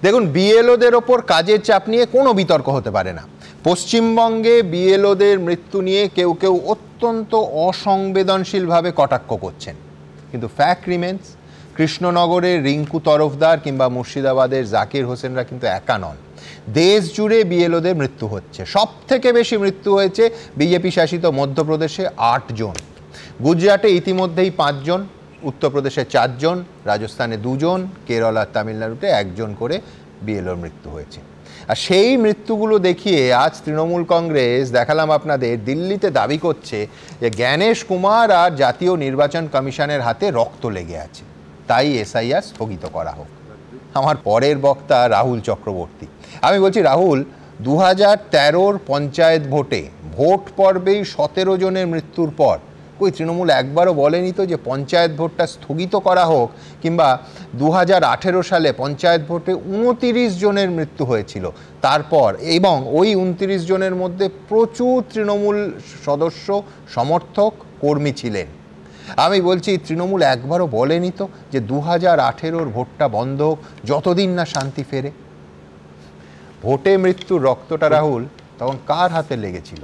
দেখুন, বিএলওদের ওপর কাজের চাপ নিয়ে কোনো বিতর্ক হতে পারে না। পশ্চিমবঙ্গে বিএলওদের মৃত্যু নিয়ে কেউ কেউ অত্যন্ত অসংবেদনশীলভাবে কটাক্ষ করছেন, কিন্তু ফ্যাক্ট রিমেন্স, কৃষ্ণনগরের রিঙ্কু তরফদার কিংবা মুর্শিদাবাদের জাকির হোসেনরা কিন্তু একা নন। দেশ জুড়ে বিএলওদের মৃত্যু হচ্ছে। সব থেকে বেশি মৃত্যু হয়েছে বিজেপি শাসিত মধ্যপ্রদেশে 8 জন, গুজরাটে ইতিমধ্যেই 5 জন, উত্তরপ্রদেশে 4 জন, রাজস্থানে 2 জন, কেরল আর তামিলনাড়ুতে 1 জন করে বিএলওর মৃত্যু হয়েছে। আর সেই মৃত্যুগুলো দেখিয়ে আজ তৃণমূল কংগ্রেস, দেখালাম আপনাদের, দিল্লিতে দাবি করছে যে জ্ঞানেশ কুমার আর জাতীয় নির্বাচন কমিশনের হাতে রক্ত লেগে আছে, তাই এসআইআর স্থগিত করা হোক। আমার পরের বক্তা রাহুল চক্রবর্তী। আমি বলছি, রাহুল, 2013-র পঞ্চায়েত ভোটে ভোট পর্বেই 17 জনের মৃত্যুর পর কই তৃণমূল একবারও বলেনি তো যে পঞ্চায়েত ভোটটা স্থগিত করা হোক, কিংবা 2018 সালে পঞ্চায়েত ভোটে 29 জনের মৃত্যু হয়েছিল তারপর, এবং ওই 29 জনের মধ্যে প্রচুর তৃণমূল সদস্য, সমর্থক, কর্মী ছিলেন। আমি বলছি, তৃণমূল একবারও বলেনি তো যে 2018-র ভোটটা বন্ধ হোক, যতদিন না শান্তি ফেরে। ভোটে মৃত্যুর রক্তটা, রাহুল, তখন কার হাতে লেগেছিল?